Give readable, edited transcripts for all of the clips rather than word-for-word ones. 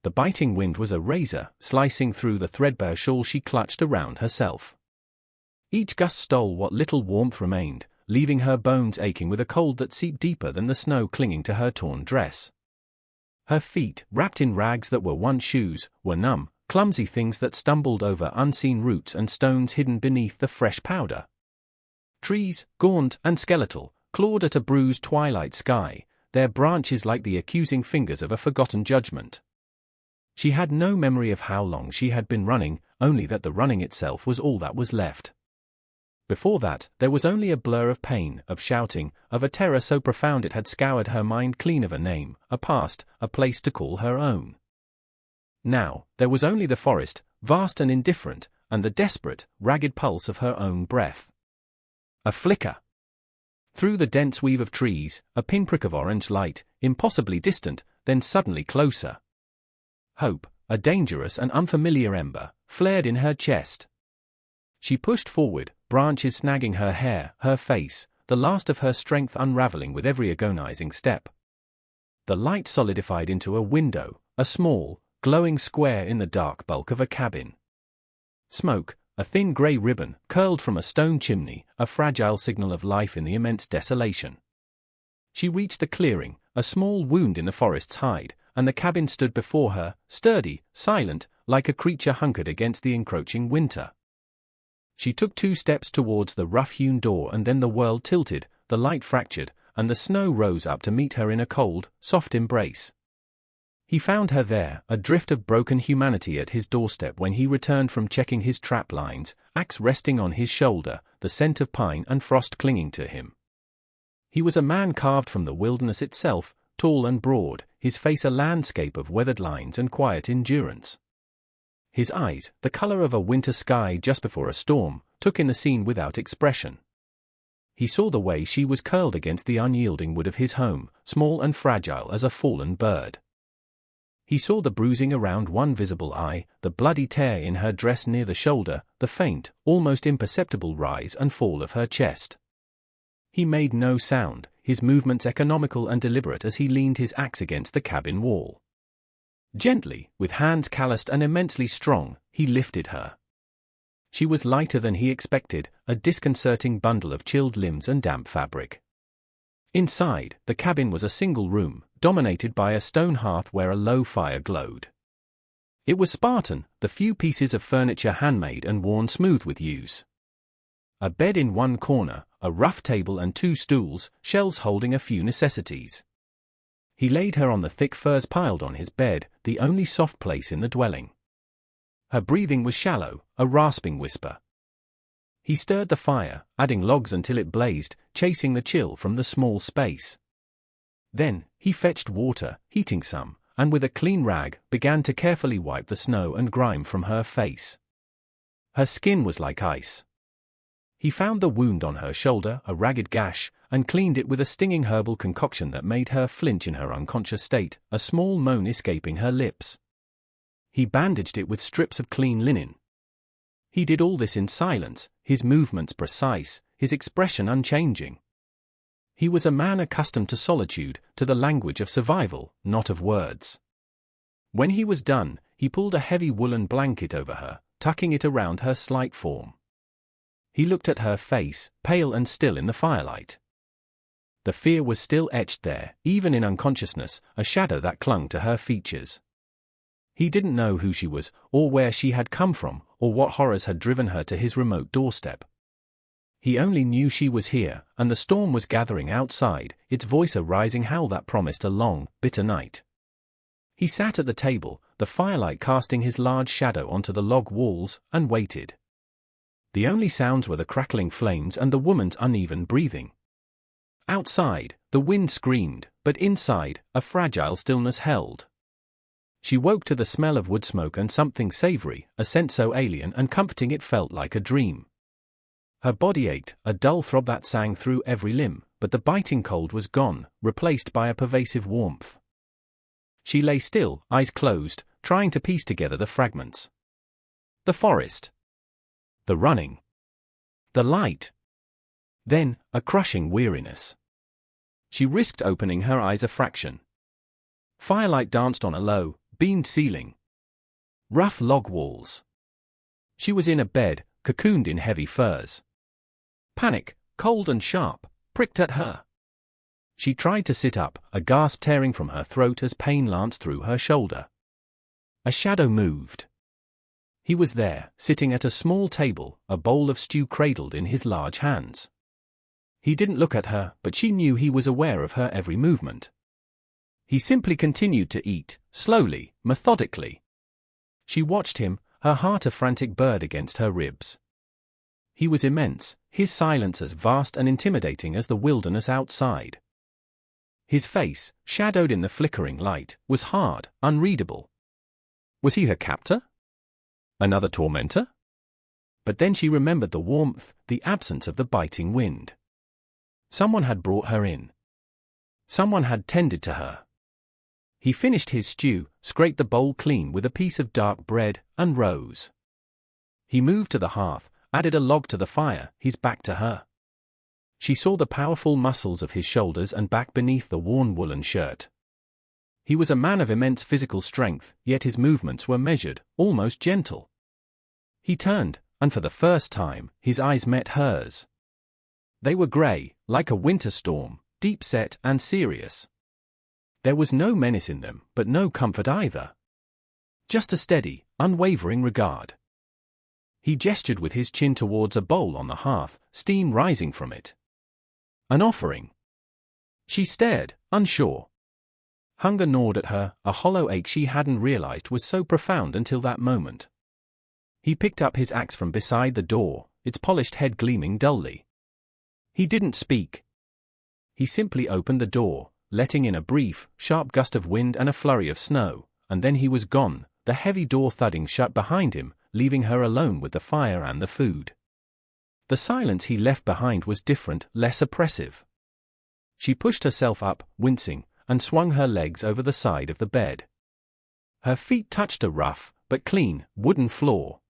The biting wind was a razor, slicing through the threadbare shawl she clutched around herself. Each gust stole what little warmth remained, leaving her bones aching with a cold that seeped deeper than the snow clinging to her torn dress. Her feet, wrapped in rags that were once shoes, were numb, clumsy things that stumbled over unseen roots and stones hidden beneath the fresh powder. Trees, gaunt and skeletal, clawed at a bruised twilight sky, their branches like the accusing fingers of a forgotten judgment. She had no memory of how long she had been running, only that the running itself was all that was left. Before that, there was only a blur of pain, of shouting, of a terror so profound it had scoured her mind clean of a name, a past, a place to call her own. Now, there was only the forest, vast and indifferent, and the desperate, ragged pulse of her own breath. A flicker. Through the dense weave of trees, a pinprick of orange light, impossibly distant, then suddenly closer. Hope, a dangerous and unfamiliar ember, flared in her chest. She pushed forward, branches snagging her hair, her face, the last of her strength unraveling with every agonizing step. The light solidified into a window, a small, glowing square in the dark bulk of a cabin. Smoke, a thin grey ribbon, curled from a stone chimney, a fragile signal of life in the immense desolation. She reached the clearing, a small wound in the forest's hide, and the cabin stood before her, sturdy, silent, like a creature hunkered against the encroaching winter. She took 2 steps towards the rough-hewn door, and then the world tilted, the light fractured, and the snow rose up to meet her in a cold, soft embrace. He found her there, a drift of broken humanity at his doorstep when he returned from checking his trap lines, axe resting on his shoulder, the scent of pine and frost clinging to him. He was a man carved from the wilderness itself, tall and broad, his face a landscape of weathered lines and quiet endurance. His eyes, the color of a winter sky just before a storm, took in the scene without expression. He saw the way she was curled against the unyielding wood of his home, small and fragile as a fallen bird. He saw the bruising around one visible eye, the bloody tear in her dress near the shoulder, the faint, almost imperceptible rise and fall of her chest. He made no sound, his movements economical and deliberate as he leaned his axe against the cabin wall. Gently, with hands calloused and immensely strong, he lifted her. She was lighter than he expected, a disconcerting bundle of chilled limbs and damp fabric. Inside, the cabin was a single room, dominated by a stone hearth where a low fire glowed. It was Spartan, the few pieces of furniture handmade and worn smooth with use. A bed in one corner, a rough table and 2 stools, shelves holding a few necessities. He laid her on the thick furs piled on his bed, the only soft place in the dwelling. Her breathing was shallow, a rasping whisper. He stirred the fire, adding logs until it blazed, chasing the chill from the small space. Then, he fetched water, heating some, and with a clean rag, began to carefully wipe the snow and grime from her face. Her skin was like ice. He found the wound on her shoulder, a ragged gash, and cleaned it with a stinging herbal concoction that made her flinch in her unconscious state, a small moan escaping her lips. He bandaged it with strips of clean linen. He did all this in silence, his movements precise, his expression unchanging. He was a man accustomed to solitude, to the language of survival, not of words. When he was done, he pulled a heavy woolen blanket over her, tucking it around her slight form. He looked at her face, pale and still in the firelight. The fear was still etched there, even in unconsciousness, a shadow that clung to her features. He didn't know who she was, or where she had come from, or what horrors had driven her to his remote doorstep. He only knew she was here, and the storm was gathering outside, its voice a rising howl that promised a long, bitter night. He sat at the table, the firelight casting his large shadow onto the log walls, and waited. The only sounds were the crackling flames and the woman's uneven breathing. Outside, the wind screamed, but inside, a fragile stillness held. She woke to the smell of wood smoke and something savory, a scent so alien and comforting it felt like a dream. Her body ached, a dull throb that sang through every limb, but the biting cold was gone, replaced by a pervasive warmth. She lay still, eyes closed, trying to piece together the fragments. The forest. The running. The light. Then, a crushing weariness. She risked opening her eyes a fraction. Firelight danced on a low, beamed ceiling. Rough log walls. She was in a bed, cocooned in heavy furs. Panic, cold and sharp, pricked at her. She tried to sit up, a gasp tearing from her throat as pain lanced through her shoulder. A shadow moved. He was there, sitting at a small table, a bowl of stew cradled in his large hands. He didn't look at her, but she knew he was aware of her every movement. He simply continued to eat, slowly, methodically. She watched him, her heart a frantic bird against her ribs. He was immense, his silence as vast and intimidating as the wilderness outside. His face, shadowed in the flickering light, was hard, unreadable. Was he her captor? Another tormentor? But then she remembered the warmth, the absence of the biting wind. Someone had brought her in. Someone had tended to her. He finished his stew, scraped the bowl clean with a piece of dark bread, and rose. He moved to the hearth, added a log to the fire, his back to her. She saw the powerful muscles of his shoulders and back beneath the worn woolen shirt. He was a man of immense physical strength, yet his movements were measured, almost gentle. He turned, and for the first time, his eyes met hers. They were grey, like a winter storm, deep-set and serious. There was no menace in them, but no comfort either. Just a steady, unwavering regard. He gestured with his chin towards a bowl on the hearth, steam rising from it. An offering. She stared, unsure. Hunger gnawed at her, a hollow ache she hadn't realized was so profound until that moment. He picked up his axe from beside the door, its polished head gleaming dully. He didn't speak. He simply opened the door, letting in a brief, sharp gust of wind and a flurry of snow, and then he was gone, the heavy door thudding shut behind him, leaving her alone with the fire and the food. The silence he left behind was different, less oppressive. She pushed herself up, wincing, and swung her legs over the side of the bed. Her feet touched a rough, but clean, wooden floor.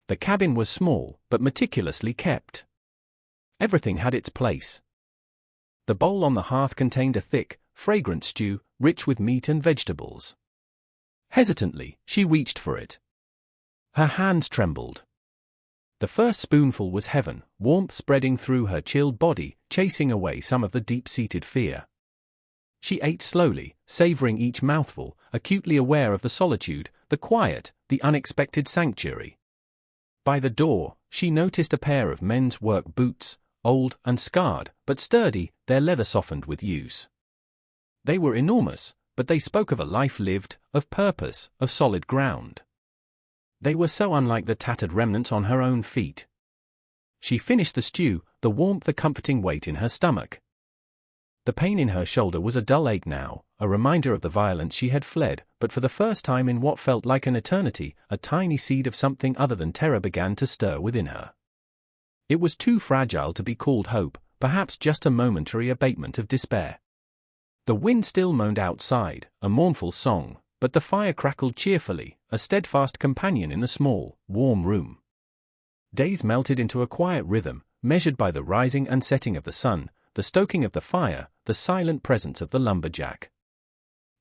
The cabin was small, but meticulously kept. Everything had its place. The bowl on the hearth contained a thick, fragrant stew, rich with meat and vegetables. Hesitantly, she reached for it. Her hands trembled. The first spoonful was heaven, warmth spreading through her chilled body, chasing away some of the deep-seated fear. She ate slowly, savoring each mouthful, acutely aware of the solitude, the quiet, the unexpected sanctuary. By the door, she noticed a pair of men's work boots, old and scarred, but sturdy, their leather softened with use. They were enormous, but they spoke of a life lived, of purpose, of solid ground. They were so unlike the tattered remnants on her own feet. She finished the stew, the warmth a comforting weight in her stomach. The pain in her shoulder was a dull ache now, a reminder of the violence she had fled, but for the first time in what felt like an eternity, a tiny seed of something other than terror began to stir within her. It was too fragile to be called hope, perhaps just a momentary abatement of despair. The wind still moaned outside, a mournful song, but the fire crackled cheerfully, a steadfast companion in the small, warm room. Days melted into a quiet rhythm, measured by the rising and setting of the sun, the stoking of the fire, the silent presence of the lumberjack.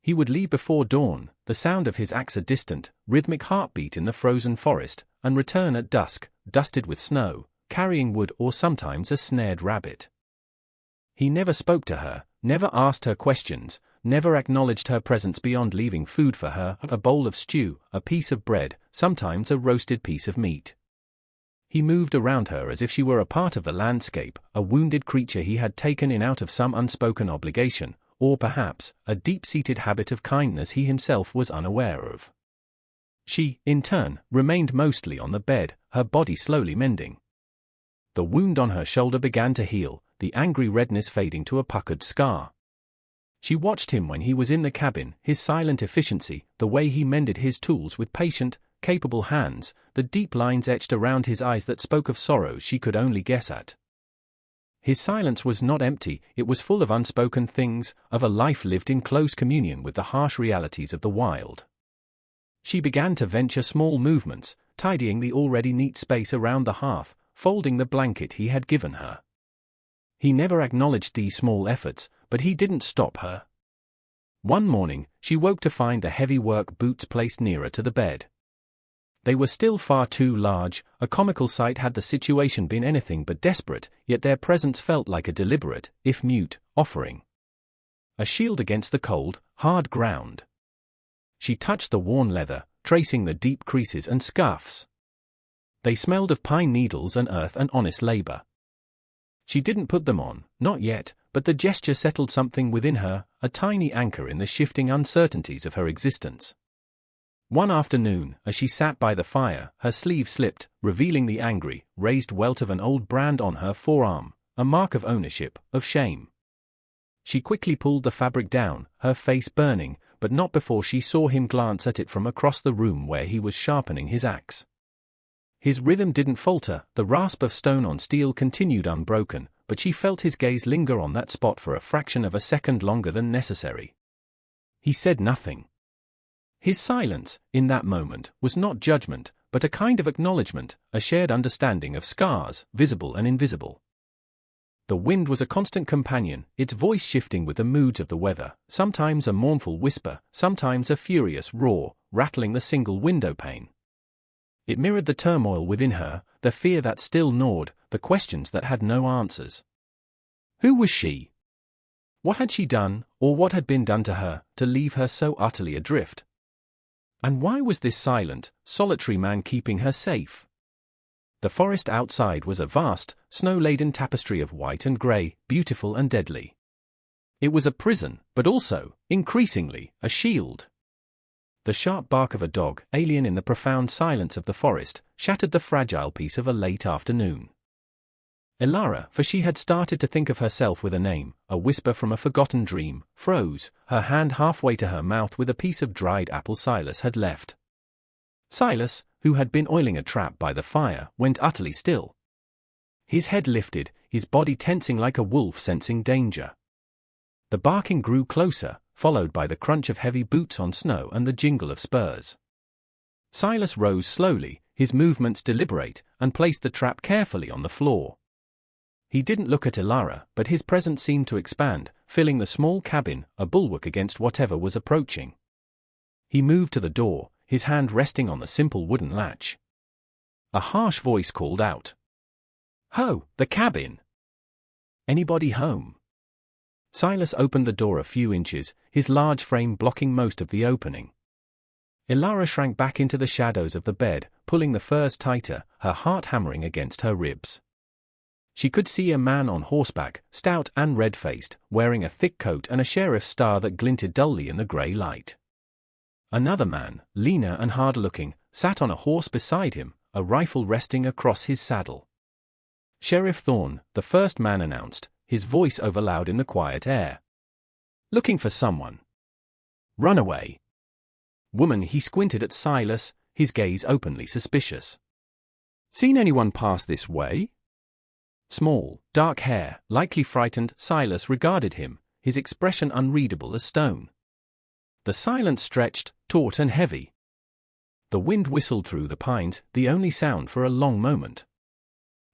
He would leave before dawn, the sound of his axe a distant, rhythmic heartbeat in the frozen forest, and return at dusk, dusted with snow, carrying wood or sometimes a snared rabbit. He never spoke to her, never asked her questions, never acknowledged her presence beyond leaving food for her, a bowl of stew, a piece of bread, sometimes a roasted piece of meat. He moved around her as if she were a part of the landscape, a wounded creature he had taken in out of some unspoken obligation, or perhaps, a deep-seated habit of kindness he himself was unaware of. She, in turn, remained mostly on the bed, her body slowly mending. The wound on her shoulder began to heal, the angry redness fading to a puckered scar. She watched him when he was in the cabin, his silent efficiency, the way he mended his tools with patient, capable hands, the deep lines etched around his eyes that spoke of sorrows she could only guess at. His silence was not empty, it was full of unspoken things, of a life lived in close communion with the harsh realities of the wild. She began to venture small movements, tidying the already neat space around the hearth, folding the blanket he had given her. He never acknowledged these small efforts, but he didn't stop her. One morning, she woke to find the heavy work boots placed nearer to the bed. They were still far too large. A comical sight had the situation been anything but desperate, yet their presence felt like a deliberate, if mute, offering. A shield against the cold, hard ground. She touched the worn leather, tracing the deep creases and scuffs. They smelled of pine needles and earth and honest labor. She didn't put them on, not yet, but the gesture settled something within her, a tiny anchor in the shifting uncertainties of her existence. One afternoon, as she sat by the fire, her sleeve slipped, revealing the angry, raised welt of an old brand on her forearm, a mark of ownership, of shame. She quickly pulled the fabric down, her face burning, but not before she saw him glance at it from across the room where he was sharpening his axe. His rhythm didn't falter, the rasp of stone on steel continued unbroken, but she felt his gaze linger on that spot for a fraction of a second longer than necessary. He said nothing. His silence, in that moment, was not judgment, but a kind of acknowledgement, a shared understanding of scars, visible and invisible. The wind was a constant companion, its voice shifting with the moods of the weather, sometimes a mournful whisper, sometimes a furious roar, rattling the single window pane. It mirrored the turmoil within her, the fear that still gnawed, the questions that had no answers. Who was she? What had she done, or what had been done to her, to leave her so utterly adrift? And why was this silent, solitary man keeping her safe? The forest outside was a vast, snow-laden tapestry of white and grey, beautiful and deadly. It was a prison, but also, increasingly, a shield. The sharp bark of a dog, alien in the profound silence of the forest, shattered the fragile peace of a late afternoon. Elara, for she had started to think of herself with a name, a whisper from a forgotten dream, froze, her hand halfway to her mouth with a piece of dried apple Silas had left. Silas, who had been oiling a trap by the fire, went utterly still. His head lifted, his body tensing like a wolf sensing danger. The barking grew closer, followed by the crunch of heavy boots on snow and the jingle of spurs. Silas rose slowly, his movements deliberate, and placed the trap carefully on the floor. He didn't look at Elara, but his presence seemed to expand, filling the small cabin, a bulwark against whatever was approaching. He moved to the door, his hand resting on the simple wooden latch. A harsh voice called out. "Ho, the cabin! Anybody home?" Silas opened the door a few inches, his large frame blocking most of the opening. Elara shrank back into the shadows of the bed, pulling the furs tighter, her heart hammering against her ribs. She could see a man on horseback, stout and red-faced, wearing a thick coat and a sheriff's star that glinted dully in the grey light. Another man, leaner and hard-looking, sat on a horse beside him, a rifle resting across his saddle. Sheriff Thorne, the first man announced, his voice overloud in the quiet air. "Looking for someone." "Runaway." "Woman," he squinted at Silas, his gaze openly suspicious. "Seen anyone pass this way?" Small, dark hair, likely frightened, Silas regarded him, his expression unreadable as stone. The silence stretched, taut and heavy. The wind whistled through the pines, the only sound for a long moment.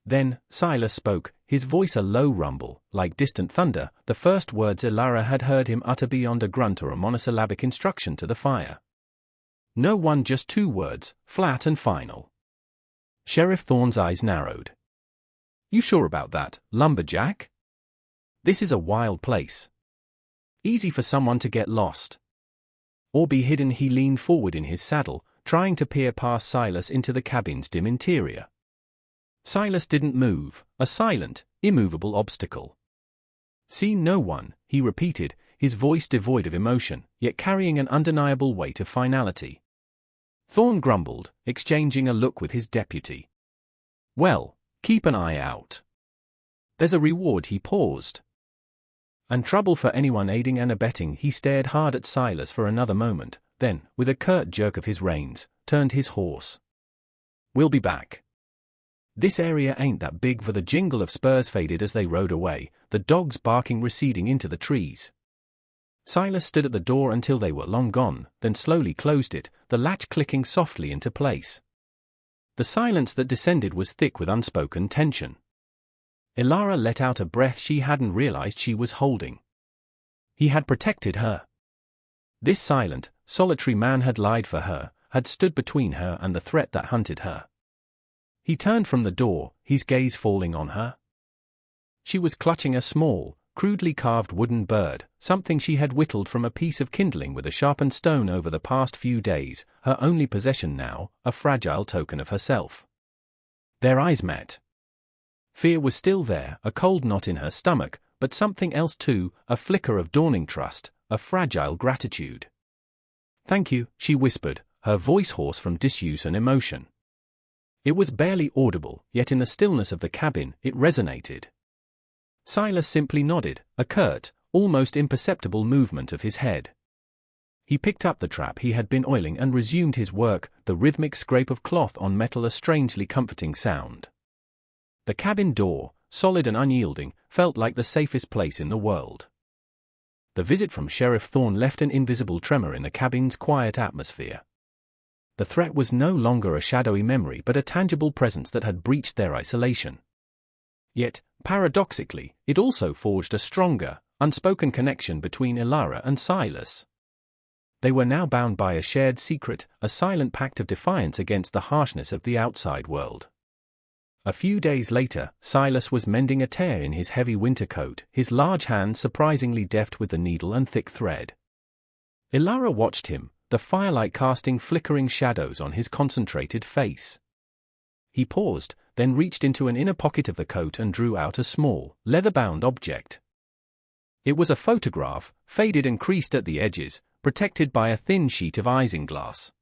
Then, Silas spoke, his voice a low rumble, like distant thunder, the first words Elara had heard him utter beyond a grunt or a monosyllabic instruction to the fire. No one, just two words, flat and final. Sheriff Thorne's eyes narrowed. "You sure about that, Lumberjack? This is a wild place. Easy for someone to get lost. Or be hidden." He leaned forward in his saddle, trying to peer past Silas into the cabin's dim interior. Silas didn't move, a silent, immovable obstacle. "See no one," he repeated, his voice devoid of emotion, yet carrying an undeniable weight of finality. Thorne grumbled, exchanging a look with his deputy. "Well, keep an eye out. There's a reward." He paused. "And trouble for anyone aiding and abetting." He stared hard at Silas for another moment, then, with a curt jerk of his reins, turned his horse. "We'll be back. This area ain't that big." For the jingle of spurs faded as they rode away, the dogs barking receding into the trees. Silas stood at the door until they were long gone, then slowly closed it, the latch clicking softly into place. The silence that descended was thick with unspoken tension. Elara let out a breath she hadn't realized she was holding. He had protected her. This silent, solitary man had lied for her, had stood between her and the threat that hunted her. He turned from the door, his gaze falling on her. She was clutching a small, crudely carved wooden bird, something she had whittled from a piece of kindling with a sharpened stone over the past few days, her only possession now, a fragile token of herself. Their eyes met. Fear was still there, a cold knot in her stomach, but something else too, a flicker of dawning trust, a fragile gratitude. "Thank you," she whispered, her voice hoarse from disuse and emotion. It was barely audible, yet in the stillness of the cabin, it resonated. Silas simply nodded, a curt, almost imperceptible movement of his head. He picked up the trap he had been oiling and resumed his work, the rhythmic scrape of cloth on metal a strangely comforting sound. The cabin door, solid and unyielding, felt like the safest place in the world. The visit from Sheriff Thorne left an invisible tremor in the cabin's quiet atmosphere. The threat was no longer a shadowy memory but a tangible presence that had breached their isolation. Yet, paradoxically, it also forged a stronger, unspoken connection between Ilara and Silas. They were now bound by a shared secret, a silent pact of defiance against the harshness of the outside world. A few days later, Silas was mending a tear in his heavy winter coat, his large hands surprisingly deft with the needle and thick thread. Ilara watched him, the firelight casting flickering shadows on his concentrated face. He paused, then reached into an inner pocket of the coat and drew out a small, leather-bound object. It was a photograph, faded and creased at the edges, protected by a thin sheet of isinglass.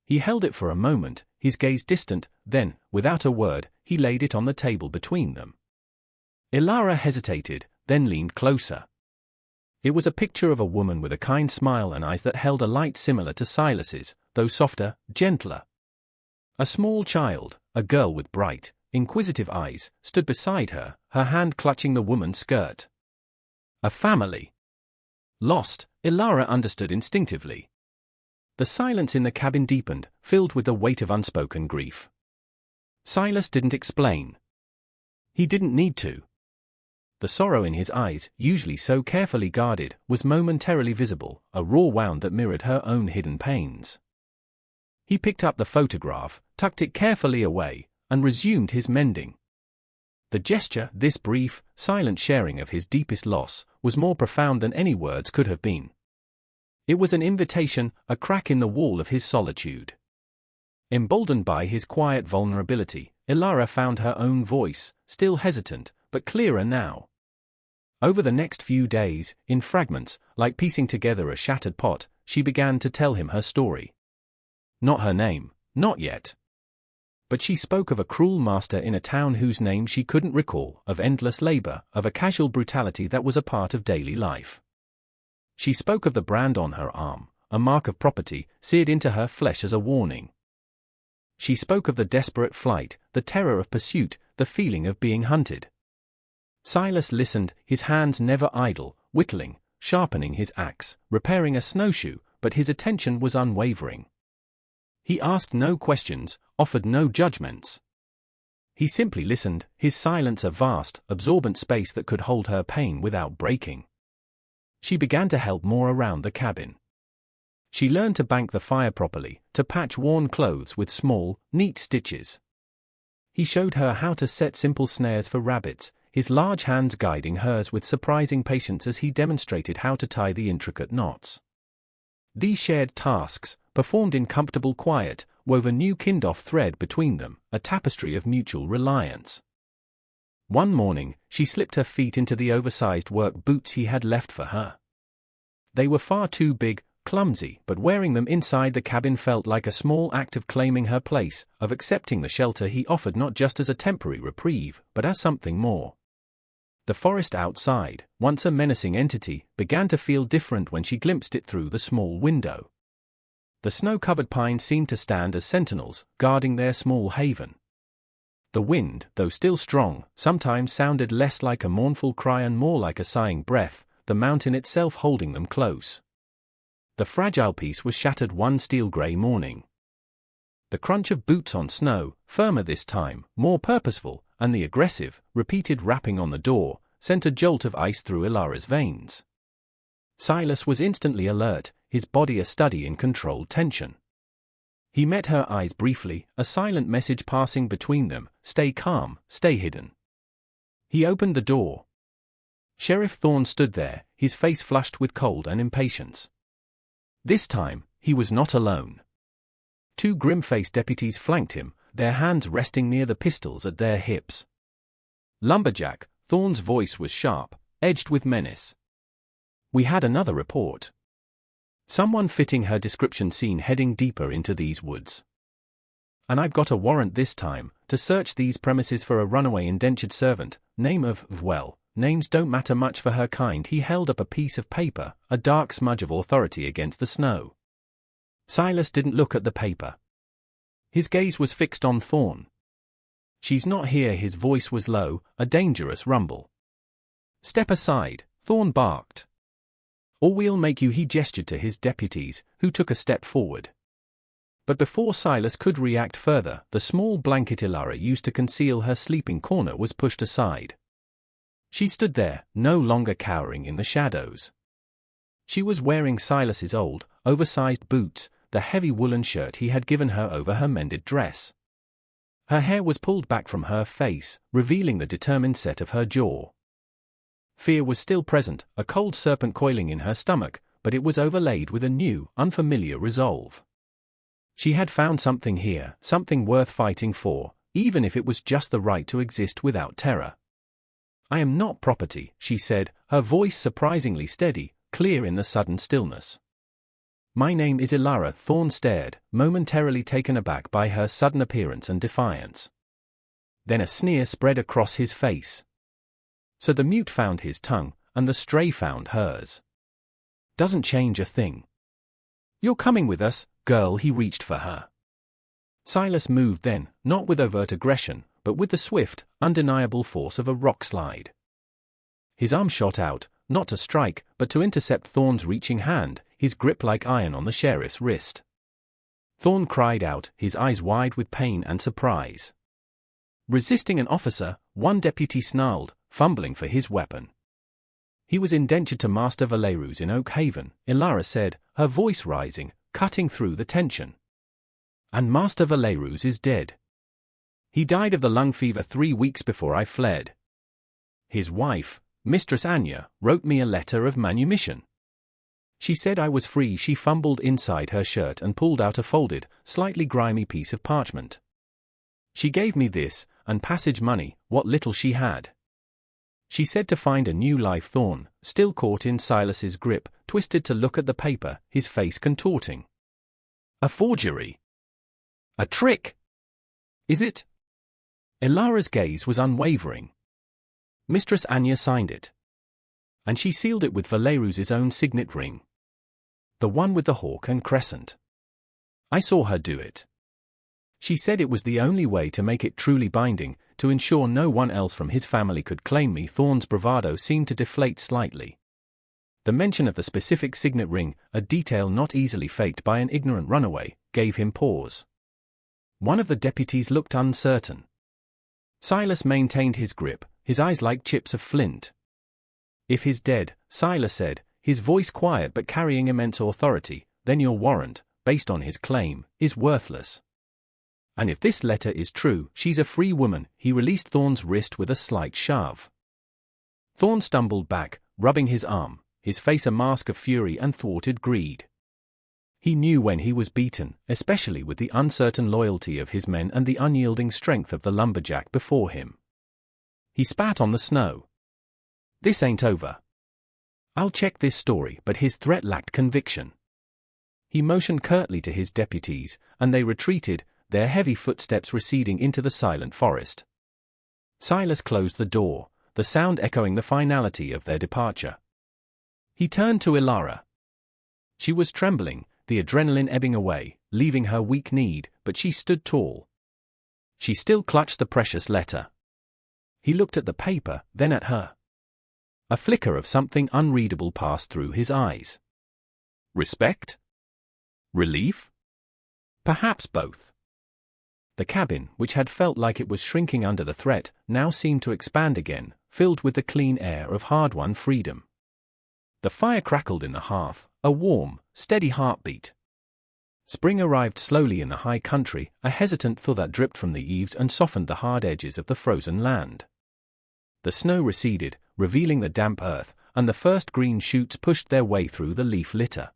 He held it for a moment, his gaze distant, then, without a word, he laid it on the table between them. Ilara hesitated, then leaned closer. It was a picture of a woman with a kind smile and eyes that held a light similar to Silas's, though softer, gentler. A small child, a girl with bright, inquisitive eyes, stood beside her, her hand clutching the woman's skirt. A family. Lost, Ilara understood instinctively. The silence in the cabin deepened, filled with the weight of unspoken grief. Silas didn't explain. He didn't need to. The sorrow in his eyes, usually so carefully guarded, was momentarily visible, a raw wound that mirrored her own hidden pains. He picked up the photograph, tucked it carefully away, and resumed his mending. The gesture, this brief, silent sharing of his deepest loss, was more profound than any words could have been. It was an invitation, a crack in the wall of his solitude. Emboldened by his quiet vulnerability, Ilara found her own voice, still hesitant, but clearer now. Over the next few days, in fragments, like piecing together a shattered pot, she began to tell him her story. Not her name, not yet. But she spoke of a cruel master in a town whose name she couldn't recall, of endless labor, of a casual brutality that was a part of daily life. She spoke of the brand on her arm, a mark of property, seared into her flesh as a warning. She spoke of the desperate flight, the terror of pursuit, the feeling of being hunted. Silas listened, his hands never idle, whittling, sharpening his axe, repairing a snowshoe, but his attention was unwavering. He asked no questions, offered no judgments. He simply listened, his silence a vast, absorbent space that could hold her pain without breaking. She began to help more around the cabin. She learned to bank the fire properly, to patch worn clothes with small, neat stitches. He showed her how to set simple snares for rabbits, his large hands guiding hers with surprising patience as he demonstrated how to tie the intricate knots. These shared tasks, performed in comfortable quiet, wove a new kind-off thread between them, a tapestry of mutual reliance. One morning, she slipped her feet into the oversized work boots he had left for her. They were far too big, clumsy, but wearing them inside the cabin felt like a small act of claiming her place, of accepting the shelter he offered not just as a temporary reprieve, but as something more. The forest outside, once a menacing entity, began to feel different when she glimpsed it through the small window. The snow-covered pines seemed to stand as sentinels, guarding their small haven. The wind, though still strong, sometimes sounded less like a mournful cry and more like a sighing breath, the mountain itself holding them close. The fragile piece was shattered one steel-grey morning. The crunch of boots on snow, firmer this time, more purposeful, and the aggressive, repeated rapping on the door, sent a jolt of ice through Ilara's veins. Silas was instantly alert, his body a study in controlled tension. He met her eyes briefly, a silent message passing between them: stay calm, stay hidden. He opened the door. Sheriff Thorne stood there, his face flushed with cold and impatience. This time, he was not alone. Two grim-faced deputies flanked him, their hands resting near the pistols at their hips. Lumberjack, Thorne's voice was sharp, edged with menace. We had another report. Someone fitting her description seen heading deeper into these woods. And I've got a warrant this time, to search these premises for a runaway indentured servant, name of, well, names don't matter much for her kind. He held up a piece of paper, a dark smudge of authority against the snow. Silas didn't look at the paper. His gaze was fixed on Thorne. She's not here. His voice was low, a dangerous rumble. Step aside, Thorne barked. Or we'll make you. He gestured to his deputies, who took a step forward. But before Silas could react further, the small blanket Ilara used to conceal her sleeping corner was pushed aside. She stood there, no longer cowering in the shadows. She was wearing Silas's old, oversized boots, the heavy woolen shirt he had given her over her mended dress. Her hair was pulled back from her face, revealing the determined set of her jaw. Fear was still present, a cold serpent coiling in her stomach, but it was overlaid with a new, unfamiliar resolve. She had found something here, something worth fighting for, even if it was just the right to exist without terror. I am not property, she said, her voice surprisingly steady, clear in the sudden stillness. My name is Ilara. Thorne stared, momentarily taken aback by her sudden appearance and defiance. Then a sneer spread across his face. So the mute found his tongue, and the stray found hers. Doesn't change a thing. You're coming with us, girl. He reached for her. Silas moved then, not with overt aggression, but with the swift, undeniable force of a rock slide. His arm shot out, not to strike, but to intercept Thorne's reaching hand, his grip like iron on the sheriff's wrist. Thorne cried out, his eyes wide with pain and surprise. Resisting an officer, one deputy snarled, fumbling for his weapon. He was indentured to Master Valerus in Oak Haven, Ilara said, her voice rising, cutting through the tension. And Master Valerus is dead. He died of the lung fever 3 weeks before I fled. His wife, Mistress Anya, wrote me a letter of manumission. She said I was free. She fumbled inside her shirt and pulled out a folded, slightly grimy piece of parchment. She gave me this, and passage money, what little she had. She said to find a new life. Thorne, still caught in Silas's grip, twisted to look at the paper, his face contorting. A forgery? A trick? Is it? Ilara's gaze was unwavering. Mistress Anya signed it. And she sealed it with Valerus's own signet ring. The one with the hawk and crescent. I saw her do it. She said it was the only way to make it truly binding, to ensure no one else from his family could claim me. Thorne's bravado seemed to deflate slightly. The mention of the specific signet ring, a detail not easily faked by an ignorant runaway, gave him pause. One of the deputies looked uncertain. Silas maintained his grip, his eyes like chips of flint. If he's dead, Silas said, his voice quiet but carrying immense authority, then your warrant, based on his claim, is worthless. And if this letter is true, she's a free woman. He released Thorne's wrist with a slight shove. Thorne stumbled back, rubbing his arm, his face a mask of fury and thwarted greed. He knew when he was beaten, especially with the uncertain loyalty of his men and the unyielding strength of the lumberjack before him. He spat on the snow. This ain't over. I'll check this story. But his threat lacked conviction. He motioned curtly to his deputies, and they retreated, their heavy footsteps receding into the silent forest. Silas closed the door, the sound echoing the finality of their departure. He turned to Ilara. She was trembling, the adrenaline ebbing away, leaving her weak-kneed, but she stood tall. She still clutched the precious letter. He looked at the paper, then at her. A flicker of something unreadable passed through his eyes. Respect? Relief? Perhaps both. The cabin, which had felt like it was shrinking under the threat, now seemed to expand again, filled with the clean air of hard-won freedom. The fire crackled in the hearth, a warm, steady heartbeat. Spring arrived slowly in the high country, a hesitant thaw that dripped from the eaves and softened the hard edges of the frozen land. The snow receded, revealing the damp earth, and the first green shoots pushed their way through the leaf litter.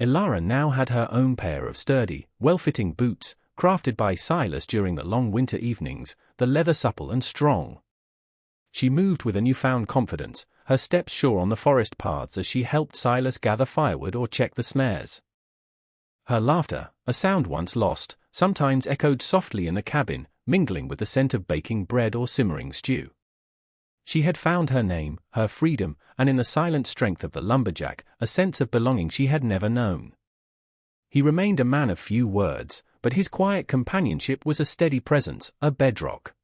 Elara now had her own pair of sturdy, well-fitting boots, crafted by Silas during the long winter evenings, the leather supple and strong. She moved with a newfound confidence, her steps sure on the forest paths as she helped Silas gather firewood or check the snares. Her laughter, a sound once lost, sometimes echoed softly in the cabin, mingling with the scent of baking bread or simmering stew. She had found her name, her freedom, and in the silent strength of the lumberjack, a sense of belonging she had never known. He remained a man of few words, but his quiet companionship was a steady presence, a bedrock.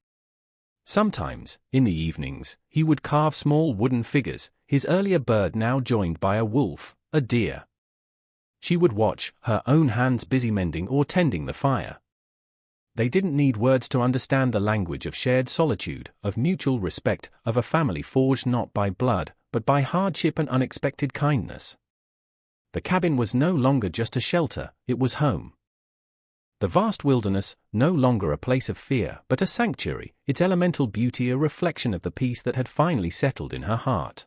Sometimes, in the evenings, he would carve small wooden figures, his earlier bird now joined by a wolf, a deer. She would watch, her own hands busy mending or tending the fire. They didn't need words to understand the language of shared solitude, of mutual respect, of a family forged not by blood, but by hardship and unexpected kindness. The cabin was no longer just a shelter, it was home. The vast wilderness, no longer a place of fear, but a sanctuary, its elemental beauty a reflection of the peace that had finally settled in her heart.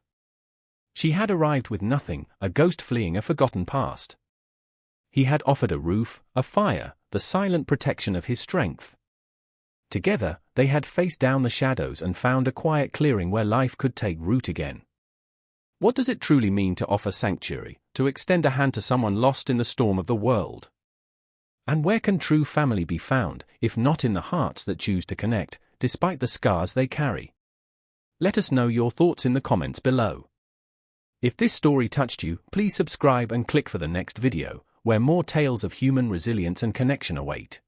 She had arrived with nothing, a ghost fleeing a forgotten past. He had offered a roof, a fire, the silent protection of his strength. Together, they had faced down the shadows and found a quiet clearing where life could take root again. What does it truly mean to offer sanctuary, to extend a hand to someone lost in the storm of the world? And where can true family be found, if not in the hearts that choose to connect, despite the scars they carry? Let us know your thoughts in the comments below. If this story touched you, please subscribe and click for the next video, where more tales of human resilience and connection await.